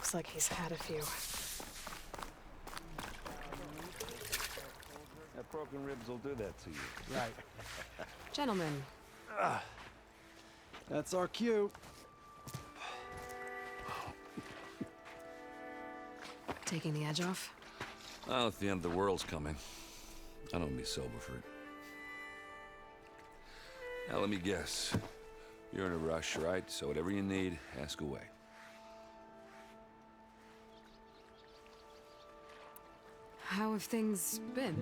Looks like he's had a few. That broken ribs will do that to you. Right. Gentlemen. That's our cue. Taking the edge off? Well, if the end of the world's coming, I don't be sober for it. Now, let me guess. You're in a rush, right? So whatever you need, ask away. How have things been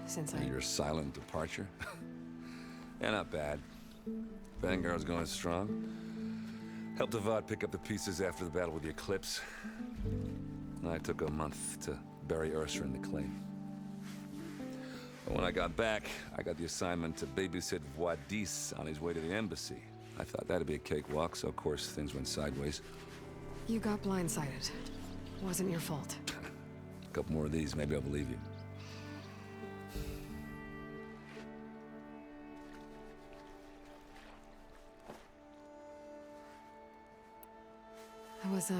since Your silent departure? Yeah, not bad. Vanguard's going strong. Helped Avad pick up the pieces after the battle with the Eclipse. And I took a month to bury Ursa in the clay. But when I got back, I got the assignment to babysit Wadis on his way to the embassy. I thought that'd be a cakewalk, so of course things went sideways. You got blindsided. Wasn't your fault. A couple more of these, maybe I'll believe you. I was,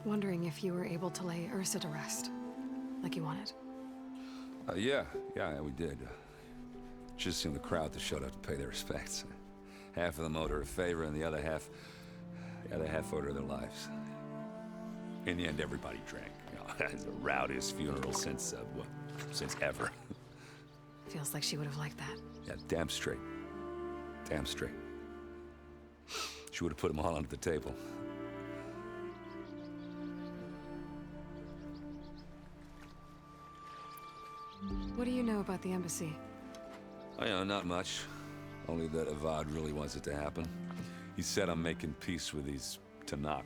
wondering if you were able to lay Ursa to rest, like you wanted. Yeah, we did. Just seemed the crowd that showed up to pay their respects. Half of them owed her a favor, and the other half owed her their lives. In the end, everybody drank. You know, the rowdiest funeral since ever. Feels like she would have liked that. Yeah, damn straight. Damn straight. She would have put them all under the table. What do you know about the embassy? Oh, yeah, not much. Only that Avad really wants it to happen. He said I'm making peace with these Tenakth.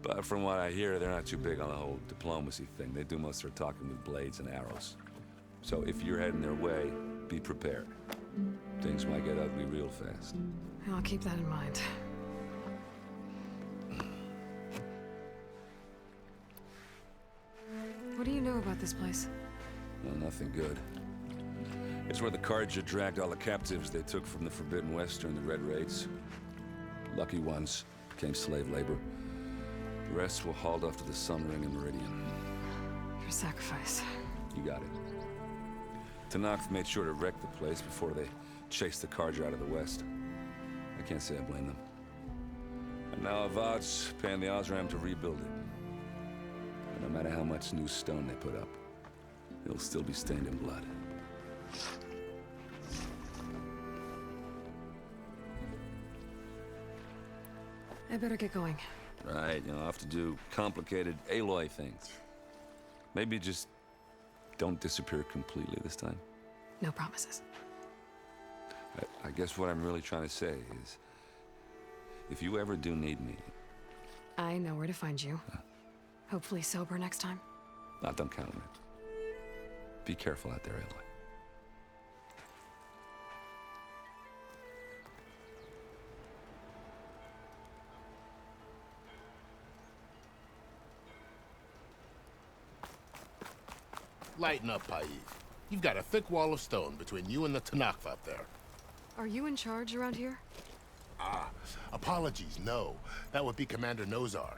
But from what I hear, they're not too big on the whole diplomacy thing. They do most of their talking with blades and arrows. So if you're heading their way, be prepared. Things might get ugly real fast. I'll keep that in mind. What do you know about this place? Well, nothing good. It's where the Carja dragged all the captives they took from the Forbidden West during the Red Raids. Lucky ones became slave labor. The rest were hauled off to the Sun Ring and Meridian. Your sacrifice. You got it. Tenakth made sure to wreck the place before they chased the Carja out of the West. I can't say I blame them. And now Avad's paying the Osram to rebuild it. And no matter how much new stone they put up, it'll still be stained in blood. I better get going. Right, I'll have to do complicated Aloy things. Maybe just don't disappear completely this time. No promises. I guess what I'm really trying to say is, if you ever do need me... I know where to find you. Hopefully sober next time. Don't count on it. Be careful out there, Aloy. Lighten up, Paiz. You've got a thick wall of stone between you and the Tenakth up there. Are you in charge around here? Apologies, no. That would be Commander Nozar.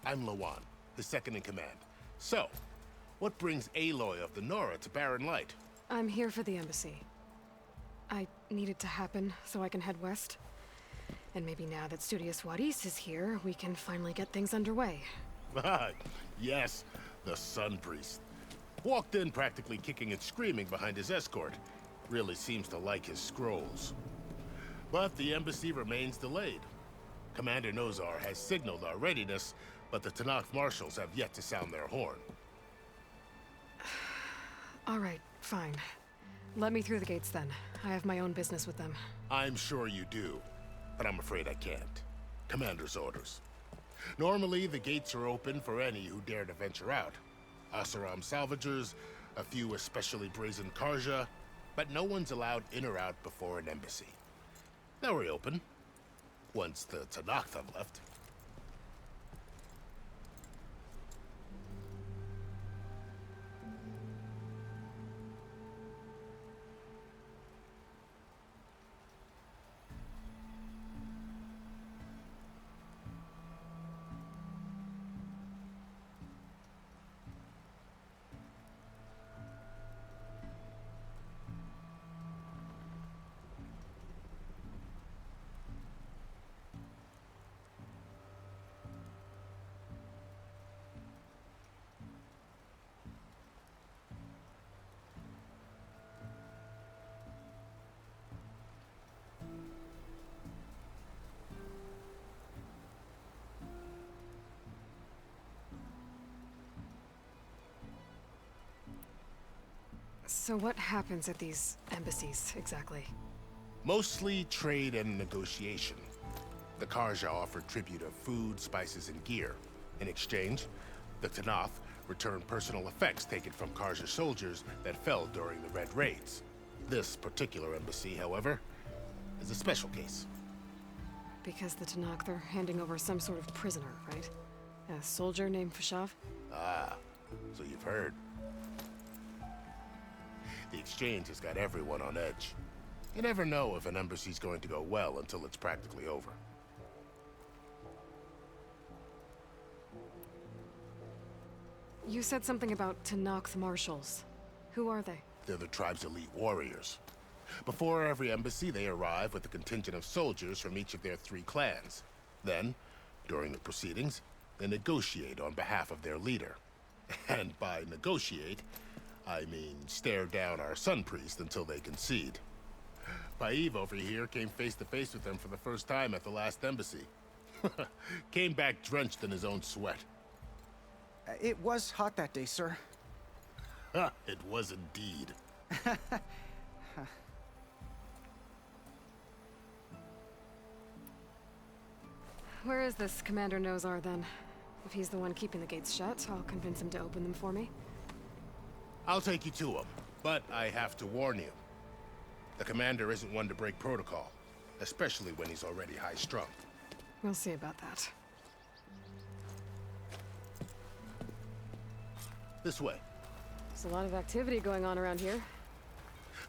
I'm Lawan, his second in command. So, what brings Aloy of the Nora to Barren Light? I'm here for the embassy. I need it to happen so I can head west. And maybe now that Studious Wadis is here, we can finally get things underway. Yes, the Sun Priest. Walked in practically kicking and screaming behind his escort. Really seems to like his scrolls. But the embassy remains delayed. Commander Nozar has signaled our readiness, but the Tenakth marshals have yet to sound their horn. All right, fine. Let me through the gates then. I have my own business with them. I'm sure you do, but I'm afraid I can't. Commander's orders. Normally, the gates are open for any who dare to venture out. Oseram salvagers, a few especially brazen Carja, but no one's allowed in or out before an embassy. They'll reopen, once the Tenakth have left. So what happens at these embassies, exactly? Mostly trade and negotiation. The Karja offered tribute of food, spices, and gear. In exchange, the Tenakth returned personal effects taken from Karja soldiers that fell during the Red Raids. This particular embassy, however, is a special case. Because the Tenakth are handing over some sort of prisoner, right? A soldier named Fashav? Ah, so you've heard. The exchange has got everyone on edge. You never know if an embassy's going to go well until it's practically over. You said something about Tenakth marshals. Who are they? They're the tribe's elite warriors. Before every embassy, they arrive with a contingent of soldiers from each of their 3 clans. Then, during the proceedings, they negotiate on behalf of their leader. And by negotiate, I mean stare down our Sun Priest until they concede. Paiv over here came face to face with them for the first time at the last embassy. Came back drenched in his own sweat. It was hot that day, sir. It was indeed. Where is this Commander Nozar, then? If he's the one keeping the gates shut, I'll convince him to open them for me. I'll take you to him, but I have to warn you. The commander isn't one to break protocol, especially when he's already high-strung. We'll see about that. This way. There's a lot of activity going on around here.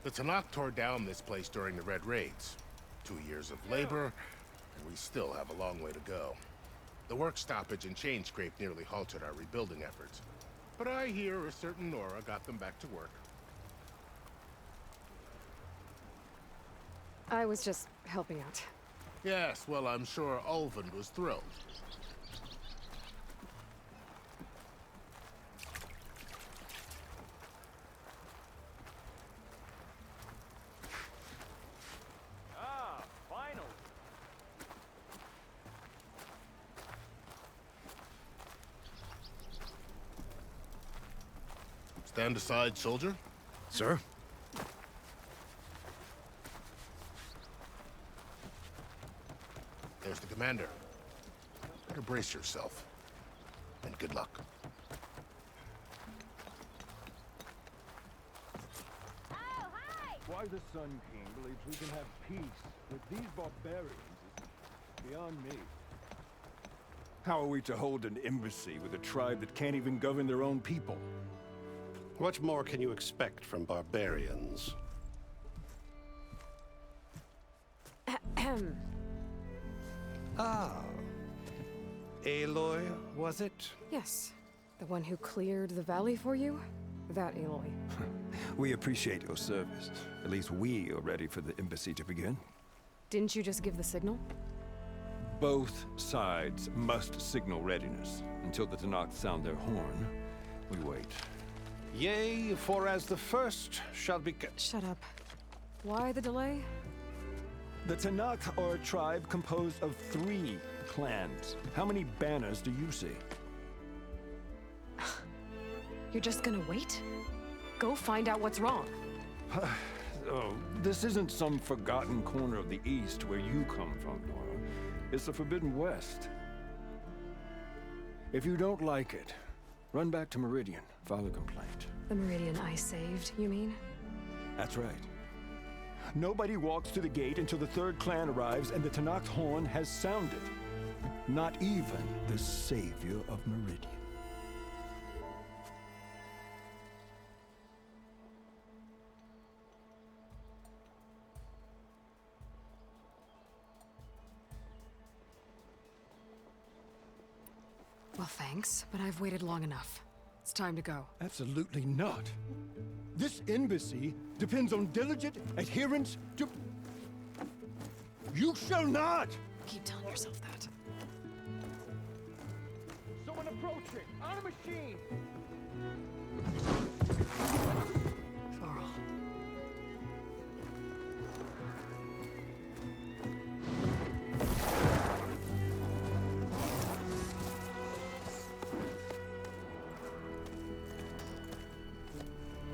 The Tenakth tore down this place during the Red Raids. 2 years of labor, and we still have a long way to go. The work stoppage and chain scrape nearly halted our rebuilding efforts. But I hear a certain Nora got them back to work. I was just helping out. Yes, well, I'm sure Ulvund was thrilled. Finally. Stand aside, soldier. Sir? There's the commander. Better brace yourself. And good luck. Why the Sun King believes we can have peace with these barbarians is beyond me. How are we to hold an embassy with a tribe that can't even govern their own people? What more can you expect from barbarians? Ah. Aloy, was it? Yes. The one who cleared the valley for you? That Aloy. We appreciate your service. At least we are ready for the embassy to begin. Didn't you just give the signal? Both sides must signal readiness. Until the Tenakth sound their horn, we wait. Yea, for as the first shall be kept. Shut up. Why the delay? The Tenakth are a tribe composed of 3 clans. How many banners do you see? You're just gonna wait? Go find out what's wrong. Oh, this isn't some forgotten corner of the East where you come from, Nora. It's the Forbidden West. If you don't like it, run back to Meridian, file a complaint. The Meridian I saved, you mean? That's right. Nobody walks to the gate until the 3rd clan arrives and the Tenakth horn has sounded. Not even the savior of Meridian. Well, thanks, but I've waited long enough. It's time to go. Absolutely not. This embassy depends on diligent adherence to... You shall not! Keep telling yourself that. Someone approaching! On a machine! Varl.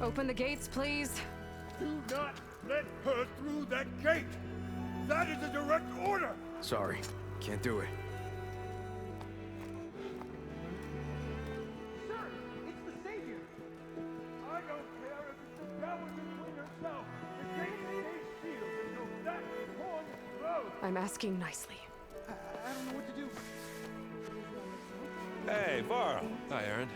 Open the gates, please. Do not let her through that gate! That is a direct order! Sorry, can't do it. Sir, it's the Savior! I don't care if it's the Dowager Queen herself! The gate stays sealed until that horn blows! I'm asking nicely. I don't know what to do. Hey, Varl. Hi, Aaron.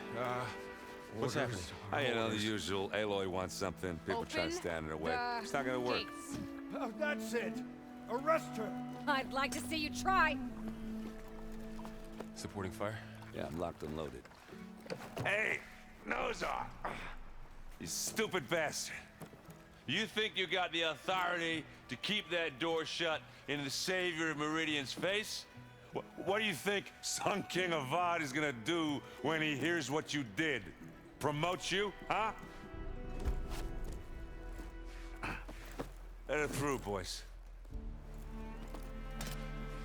What's happening? You know, the usual. Aloy wants something. People try to stand in her way. It's not gonna work. Gates. Oh, that's it! Arrest her! I'd like to see you try. Supporting fire? Yeah, I'm locked and loaded. Hey, Nozar! You stupid bastard. You think you got the authority to keep that door shut in the Savior of Meridian's face? What do you think Sun King Avad is gonna do when he hears what you did? Promote you, huh? Let it through, boys.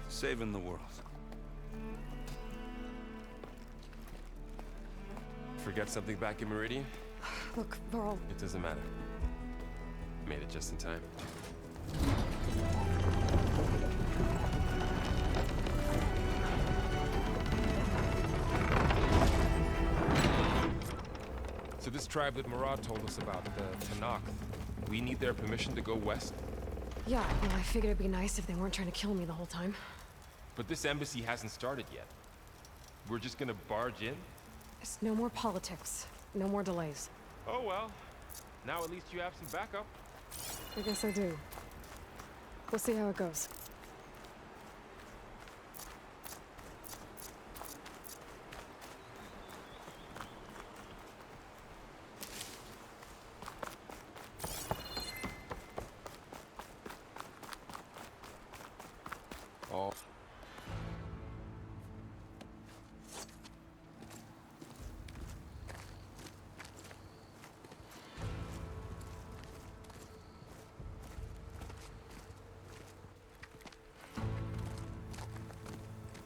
Saving the world. Forget something back in Meridian? Look, Varl, It doesn't matter. Made it just in time. So this tribe that Murad told us about, the Tanakh, we need their permission to go west? yeah, well, I figured it'd be nice if they weren't trying to kill me the whole time. But this embassy hasn't started yet. We're just gonna barge in? It's no more politics. No more delays. Oh well. Now at least you have some backup. I guess I do. We'll see how it goes. Oh.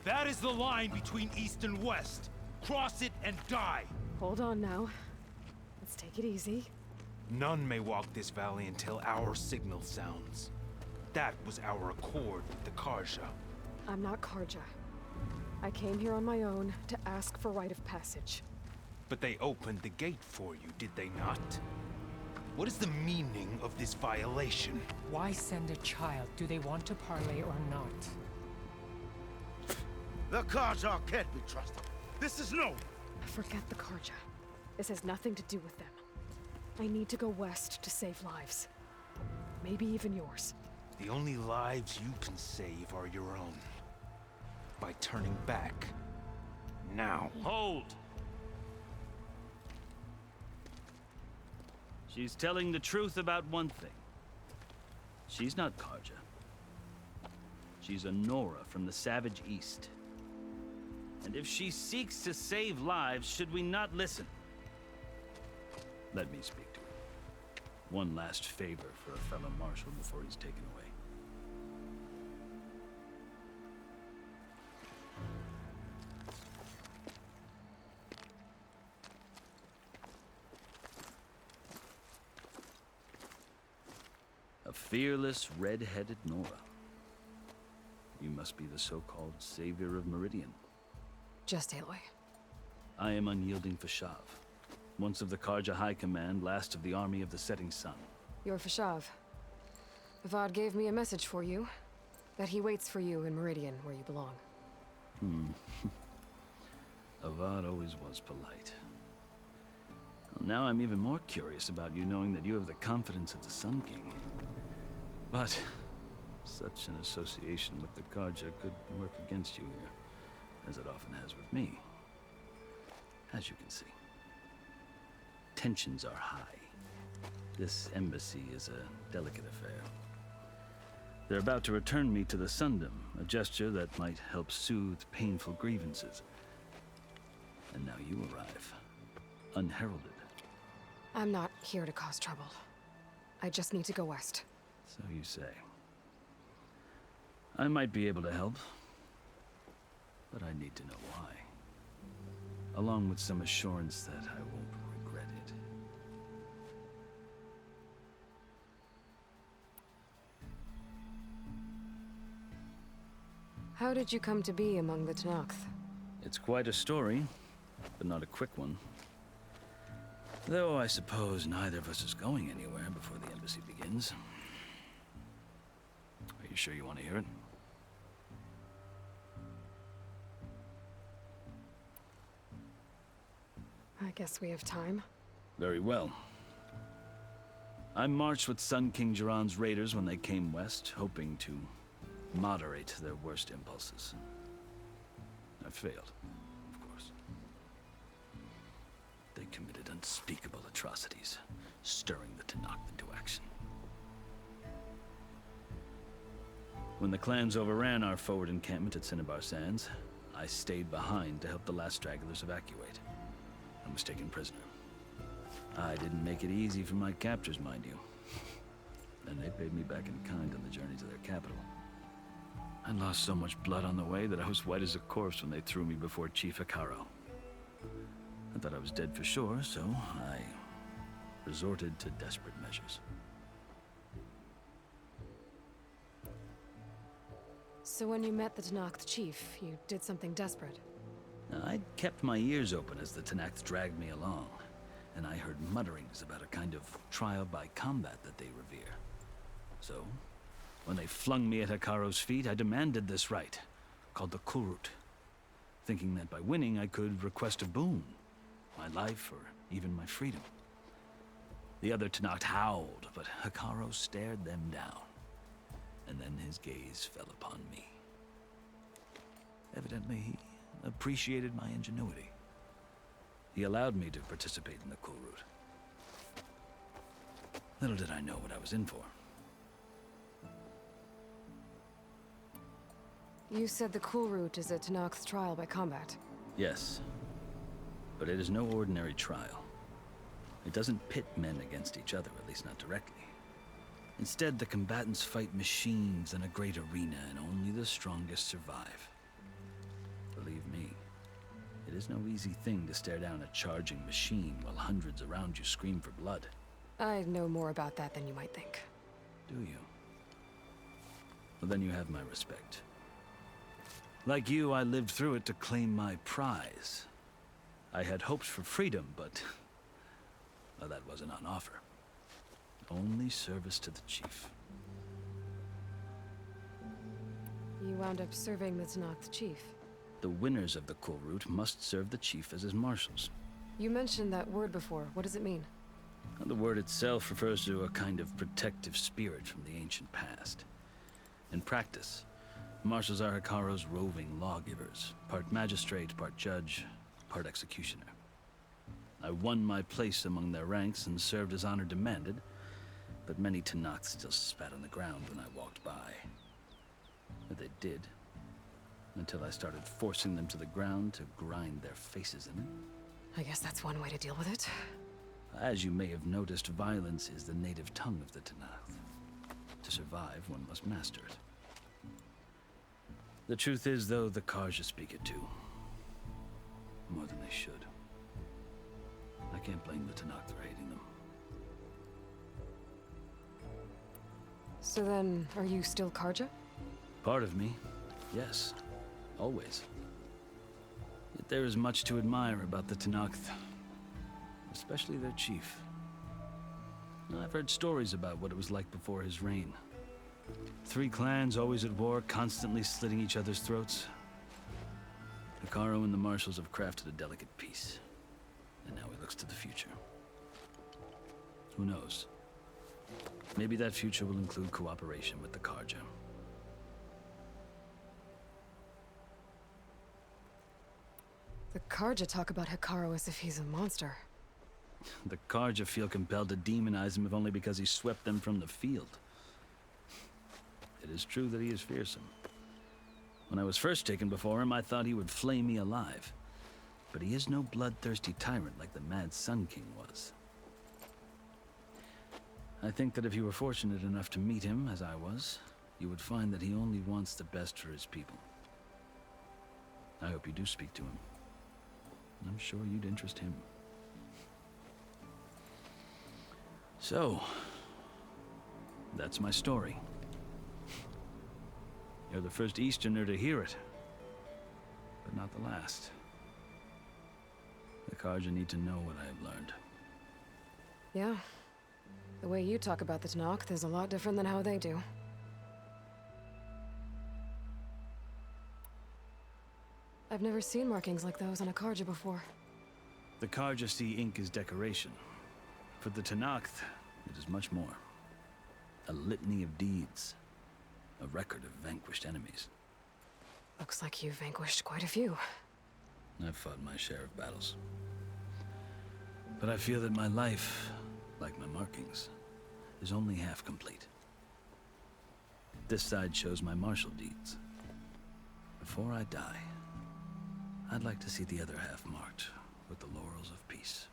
That is the line between East and West. Cross it and die. Hold on now. Let's take it easy. None may walk this valley until our signal sounds. That was our accord with the Karja. I'm not Karja. I came here on my own to ask for rite of passage. But they opened the gate for you, did they not? What is the meaning of this violation? Why send a child? Do they want to parley or not? The Karja can't be trusted. This is no. Forget the Karja. This has nothing to do with them. I need to go west to save lives. Maybe even yours. The only lives you can save are your own. By turning back. Now. Hold! She's telling the truth about one thing. She's not Karja. She's a Nora from the Savage East. And if she seeks to save lives, should we not listen? Let me speak to her. One last favor for a fellow marshal before he's taken away. A fearless, red-headed Nora. You must be the so-called savior of Meridian. Just Aloy. I am Unyielding Fashav, once of the Karja High Command, last of the army of the Setting Sun. You're Fashav. Avad gave me a message for you. That he waits for you in Meridian, where you belong. Avad always was polite. Well, now I'm even more curious about you knowing that you have the confidence of the Sun King. But such an association with the Karja could work against you here, as it often has with me. As you can see, tensions are high. This embassy is a delicate affair. They're about to return me to the Sundom, a gesture that might help soothe painful grievances. And now you arrive, unheralded. I'm not here to cause trouble. I just need to go west. So you say. I might be able to help, but I need to know why. Along with some assurance that I won't regret it. How did you come to be among the Tenakth? It's quite a story, but not a quick one. Though I suppose neither of us is going anywhere before the embassy begins. Are you sure you want to hear it? I guess we have time. Very well. I marched with Sun King Jiran's raiders when they came west, hoping to moderate their worst impulses. I failed, of course. They committed unspeakable atrocities, stirring the Tenakth into action. When the clans overran our forward encampment at Cinnabar Sands, I stayed behind to help the last stragglers evacuate. I was taken prisoner. I didn't make it easy for my captors, mind you. And they paid me back in kind on the journey to their capital. I lost so much blood on the way that I was white as a corpse when they threw me before Chief Hekarro. I thought I was dead for sure, so I resorted to desperate measures. So when you met the Tenakth chief, you did something desperate? I'd kept my ears open as the Tenakth dragged me along, and I heard mutterings about a kind of trial by combat that they revere. So, when they flung me at Hekarro's feet, I demanded this right, called the Kulrut, thinking that by winning I could request a boon, my life or even my freedom. The other Tenakth howled, but Hekarro stared them down, and then his gaze fell upon me. Evidently, he appreciated my ingenuity. He allowed me to participate in the Kulrut. Little did I know what I was in for. You said the Kulrut is a Tenakth's trial by combat. Yes, but it is no ordinary trial. It doesn't pit men against each other, at least not directly. Instead, the combatants fight machines in a great arena, and only the strongest survive. Believe me, it is no easy thing to stare down a charging machine while hundreds around you scream for blood. I know more about that than you might think. Do you? Well, then you have my respect. Like you, I lived through it to claim my prize. I had hoped for freedom, but well, that wasn't on offer. Only service to the chief. You wound up serving the Tenakth chief. The winners of the Kulrut must serve the chief as his marshals. You mentioned that word before. What does it mean? The word itself refers to a kind of protective spirit from the ancient past. In practice, marshals are Hekarro's roving lawgivers, part magistrate, part judge, part executioner. I won my place among their ranks and served as honor demanded, but many Tenakth still spat on the ground when I walked by. But they did, until I started forcing them to the ground to grind their faces in it. I guess that's one way to deal with it. As you may have noticed, violence is the native tongue of the Tenakth. To survive, one must master it. The truth is, though, the Carja speak it too. More than they should. I can't blame the Tenakth for hating them. So then, are you still Carja? Part of me, yes. Always. Yet there is much to admire about the Tenakth. Especially their chief. I've heard stories about what it was like before his reign. 3 clans always at war, constantly slitting each other's throats. Hekarro and the marshals have crafted a delicate peace. And now he looks to the future. Who knows? Maybe that future will include cooperation with the Carja. The Carja talk about Hekarro as if he's a monster. The Carja feel compelled to demonize him if only because he swept them from the field. It is true that he is fearsome. When I was first taken before him, I thought he would flay me alive. But he is no bloodthirsty tyrant like the Mad Sun King was. I think that if you were fortunate enough to meet him, as I was, you would find that he only wants the best for his people. I hope you do speak to him. I'm sure you'd interest him. So, that's my story. You're the first Easterner to hear it, but not the last. The Carja need to know what I have learned. Yeah. The way you talk about the Tenakth is a lot different than how they do. I've never seen markings like those on a Carja before. The Carja see ink as decoration. For the Tenakth, it is much more. A litany of deeds. A record of vanquished enemies. Looks like you've vanquished quite a few. I've fought my share of battles. But I feel that my life, like my markings, is only half complete. This side shows my martial deeds. Before I die, I'd like to see the other half marked with the laurels of peace.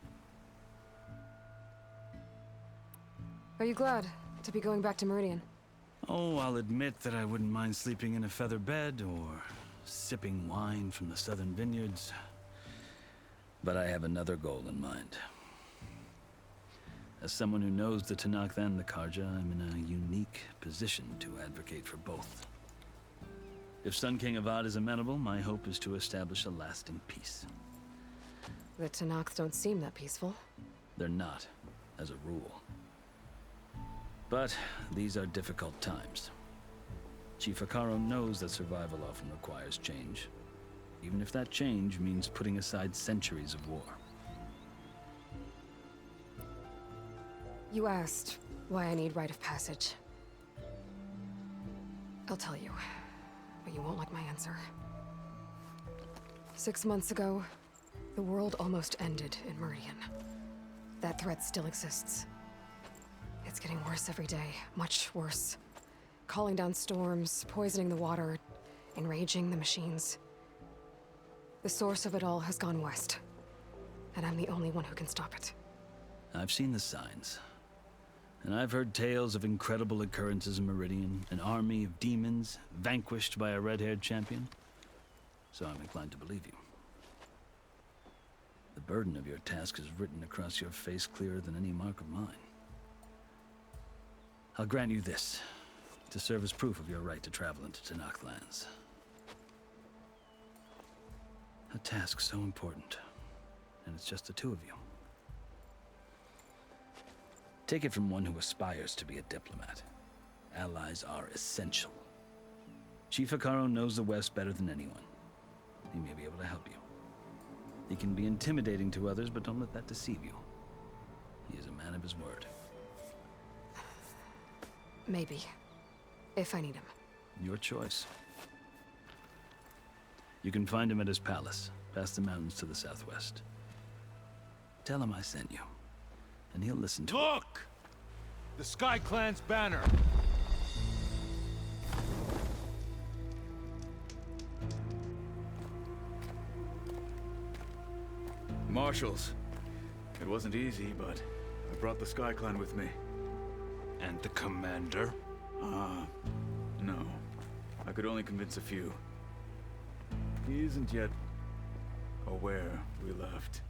Are you glad to be going back to Meridian? Oh, I'll admit that I wouldn't mind sleeping in a feather bed or sipping wine from the southern vineyards. But I have another goal in mind. As someone who knows the Tenakth and the Carja, I'm in a unique position to advocate for both. If Sun King Avad is amenable, my hope is to establish a lasting peace. The Tenakth don't seem that peaceful. They're not, as a rule. But these are difficult times. Chief Hekarro knows that survival often requires change, even if that change means putting aside centuries of war. You asked why I need rite of passage. I'll tell you, but you won't like my answer. 6 months ago, the world almost ended in Meridian. That threat still exists. It's getting worse every day, much worse. Calling down storms, poisoning the water, enraging the machines. The source of it all has gone west, and I'm the only one who can stop it. I've seen the signs, and I've heard tales of incredible occurrences in Meridian, an army of demons vanquished by a red-haired champion. So I'm inclined to believe you. The burden of your task is written across your face clearer than any mark of mine. I'll grant you this, to serve as proof of your right to travel into Tenakth lands. A task so important, and it's just the two of you. Take it from one who aspires to be a diplomat. Allies are essential. Chief Hekarro knows the West better than anyone. He may be able to help you. He can be intimidating to others, but don't let that deceive you. He is a man of his word. Maybe. If I need him. Your choice. You can find him at his palace, past the mountains to the southwest. Tell him I sent you, and he'll listen to it. Look! The Sky Clan's banner! Marshals. It wasn't easy, but I brought the Sky Clan with me. And the commander? No. I could only convince a few. He isn't yet aware we left.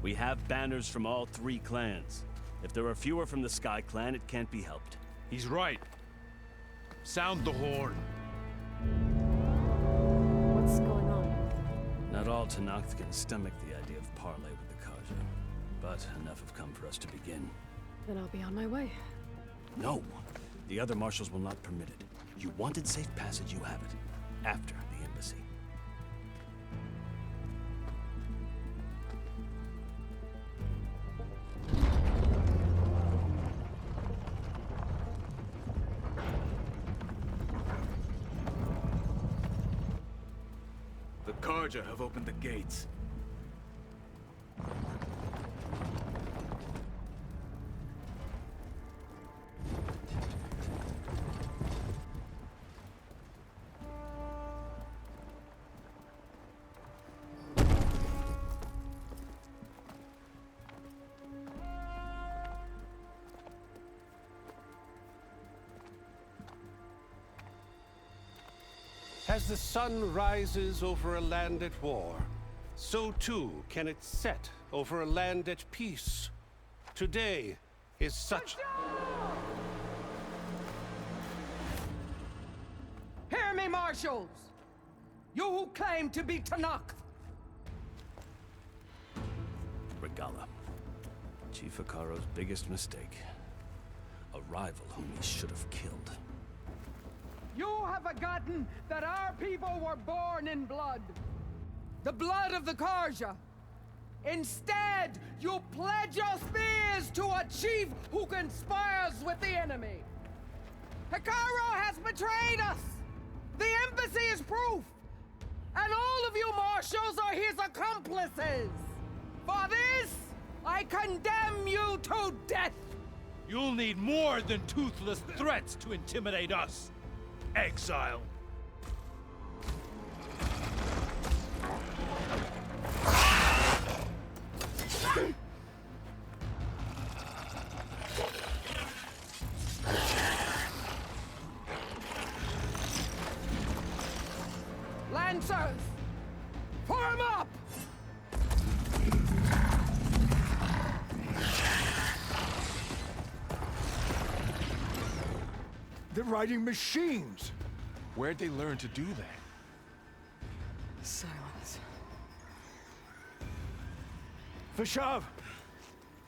We have banners from all 3 clans. If there are fewer from the Sky Clan, it can't be helped. He's right. Sound the horn. What's going on? Not all Tenakth can stomach the idea of parley with the Carja, but enough have come for us to begin. Then I'll be on my way. No. The other marshals will not permit it. You wanted safe passage, you have it. After the embassy. The Carja have opened the gates. As the sun rises over a land at war, so too can it set over a land at peace. Today is such... Hear me, Marshals! You who claim to be Tanakh! Regala. Chief Hikaro's biggest mistake. A rival whom he should have killed. You have forgotten that our people were born in blood. The blood of the Karja. Instead, you pledge your spears to a chief who conspires with the enemy. Hikaro has betrayed us! The embassy is proof! And all of you marshals are his accomplices! For this, I condemn you to death! You'll need more than toothless threats to intimidate us. Exile. Lancers! Form up! They're riding machines! Where'd they learn to do that? Silence. Vashav!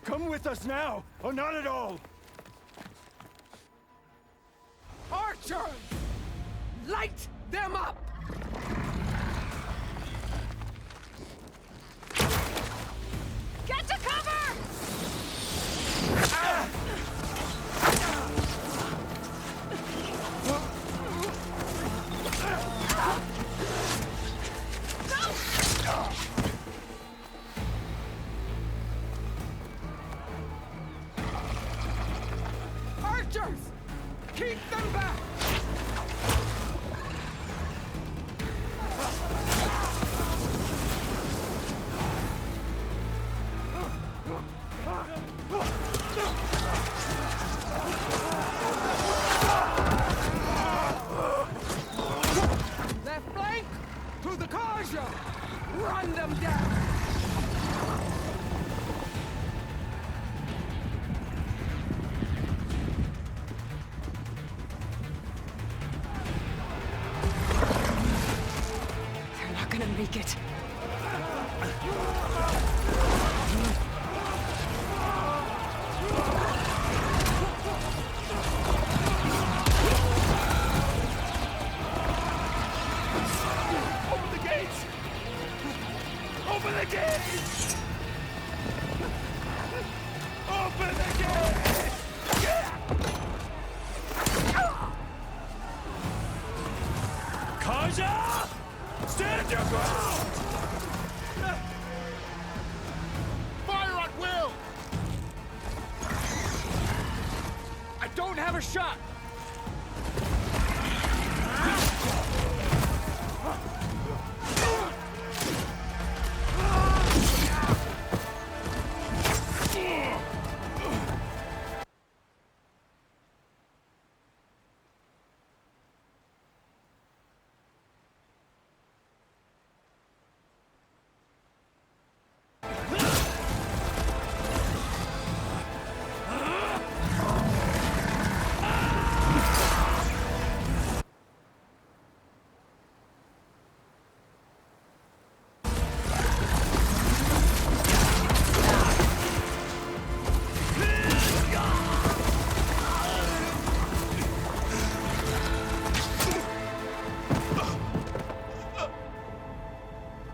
Come with us now, or not at all! Archers! Light them up! Get to cover! Archers! Keep them back! Left flank! To the Karja! Run them down! They're not gonna make it. Open the gates! Open the gates! Open the gates! Kaja! Stand your ground! Fire at will! I don't have a shot!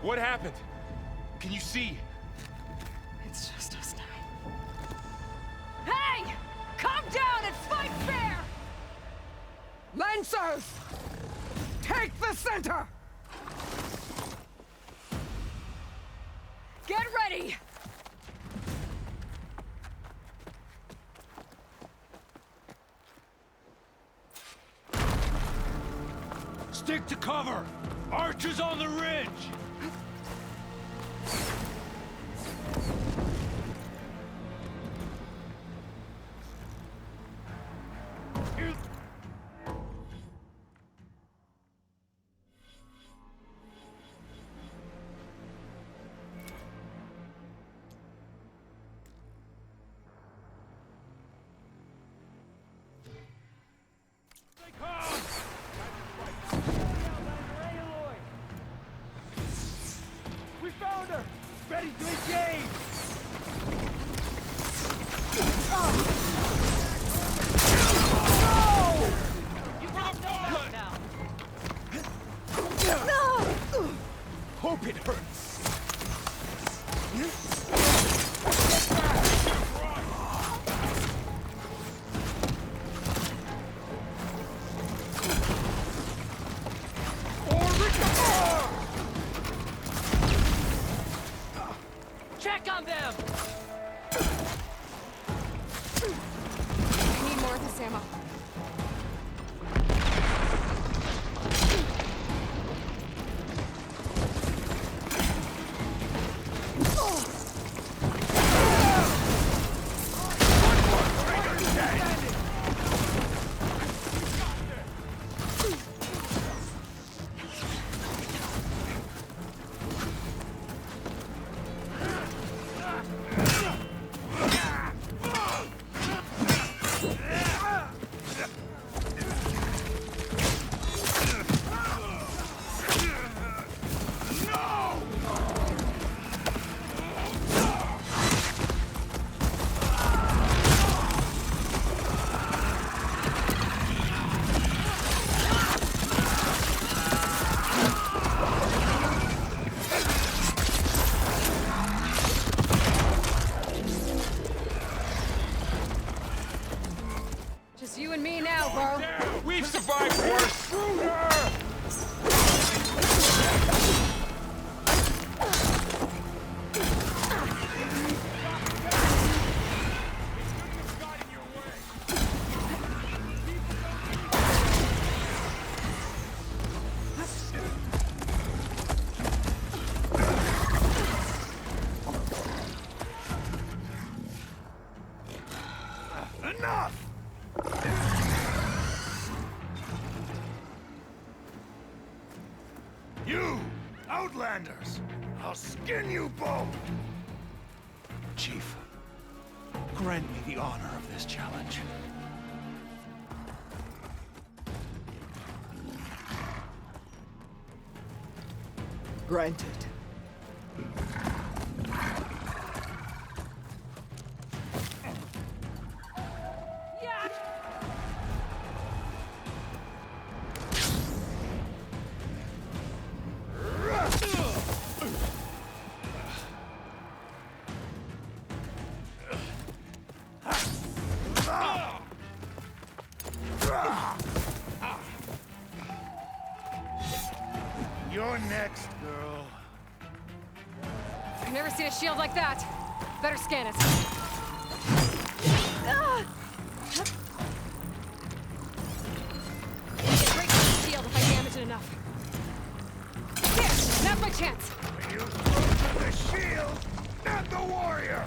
What happened? Can you see? It's just us now. Hey! Calm down and fight fair! Lancers! Take the center! Get ready! Stick to cover! Archers on the ridge! They come! to engage! You have no back now! Hope it hurts. Check on them! I need more of this ammo. Just you and me now, bro. We've survived worse! Enough! You, Outlanders! I'll skin you both! Chief, grant me the honor of this challenge. Granted. You're next, girl. I've never seen a shield like that. Better scan it. I can break the shield if I damage it enough. Here, now's my chance. You throw to the shield, not the warrior!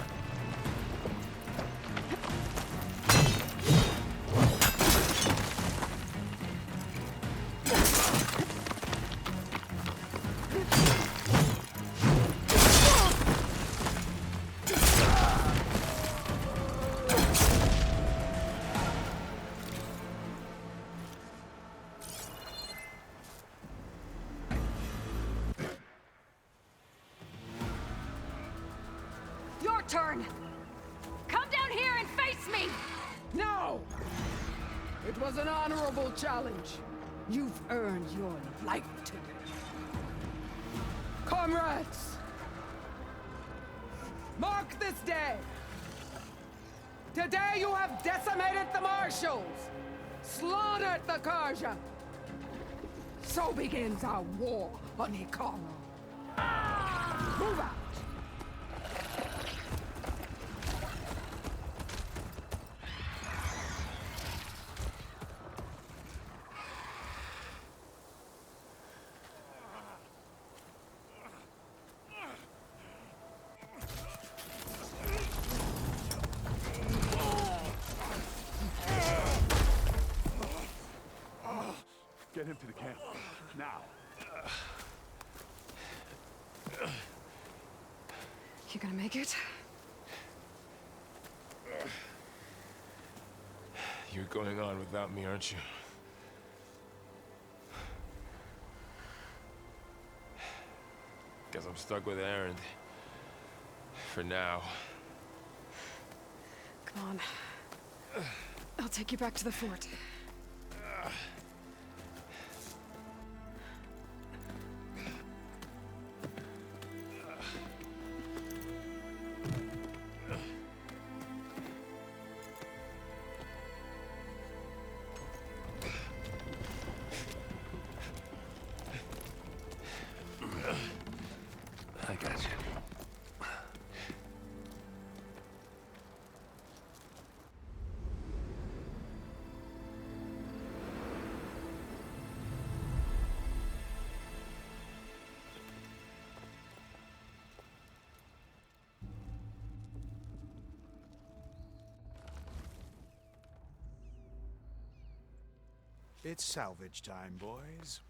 Your turn. Come down here and face me. No! It was an honorable challenge. You've earned your life today. Comrades! Mark this day! Today you have decimated the Marshals! Slaughtered the Karja! So begins our war on Hikaru. Move out! Get him to the camp. Now. You gonna make it? You're going on without me, aren't you? Guess I'm stuck with Erend. for now. Come on. I'll take you back to the fort. I got you. It's salvage time, boys.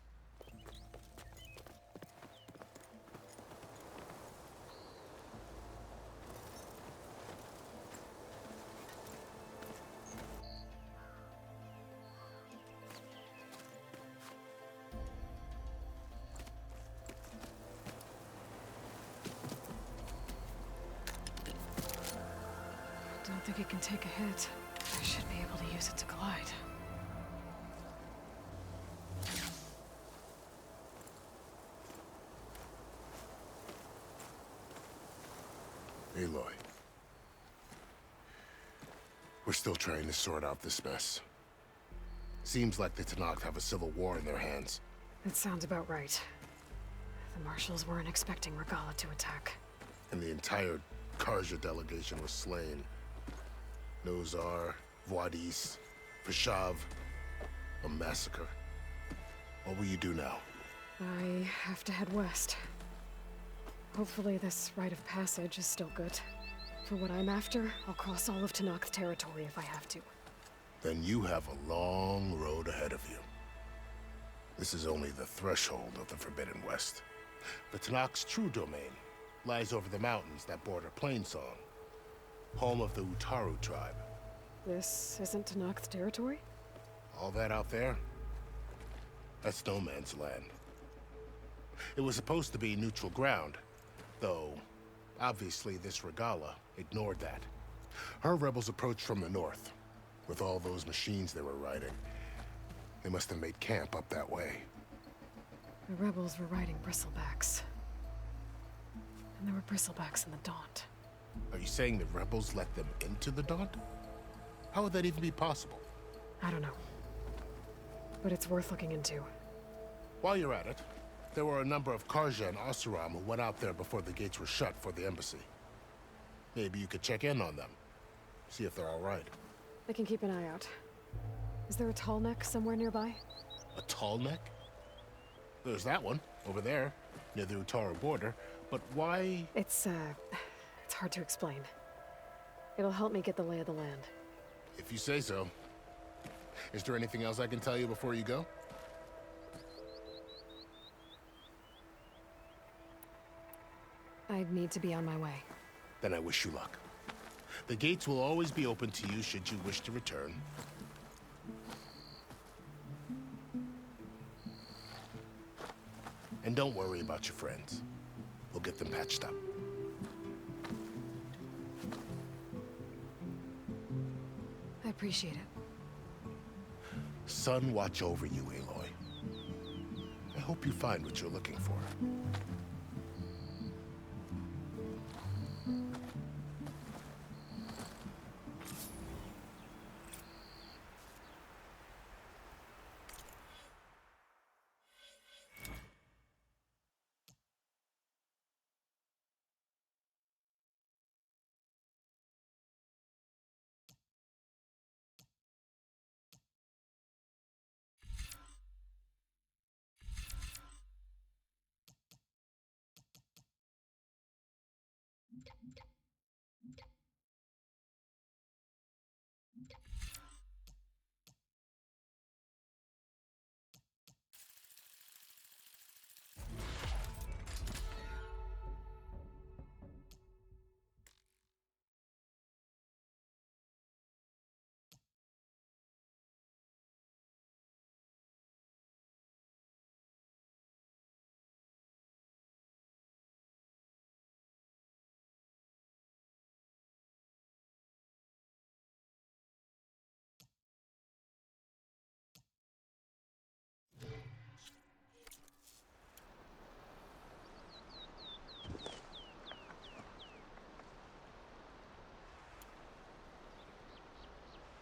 Don't think it can take a hit. I should be able to use it to glide. Aloy. We're still trying to sort out this mess. Seems like the Tenakth have a civil war in their hands. That sounds about right. The Marshals weren't expecting Regalla to attack. And the entire Carja delegation was slain. Nozar, Vuadis, Fashav. A massacre. What will you do now? I have to head west. Hopefully this rite of passage is still good. For what I'm after, I'll cross all of Tenakth territory if I have to. Then you have a long road ahead of you. This is only the threshold of the Forbidden West. The Tenakth's true domain lies over the mountains that border Plainsong, home of the Utaru tribe. This isn't Tenakth territory? All that out there? That's no man's land. It was supposed to be neutral ground, though obviously this Regalla ignored that. Her rebels approached from the north, with all those machines they were riding. They must have made camp up that way. The rebels were riding bristlebacks. And there were bristlebacks in the Daunt. Are you saying the rebels let them into the Daunt? How would that even be possible? I don't know. But it's worth looking into. While you're at it, there were a number of Carja and Oseram who went out there before the gates were shut for the embassy. Maybe you could check in on them. See if they're all right. I can keep an eye out. Is there a tall neck somewhere nearby? A tall neck? There's that one, over there, near the Utaru border. But why? It's hard to explain. It'll help me get the lay of the land. If you say so. Is there anything else I can tell you before you go? I'd need to be on my way. Then I wish you luck. The gates will always be open to you should you wish to return. And don't worry about your friends. We'll get them patched up. I appreciate it. Sun watch over you, Aloy. I hope you find what you're looking for.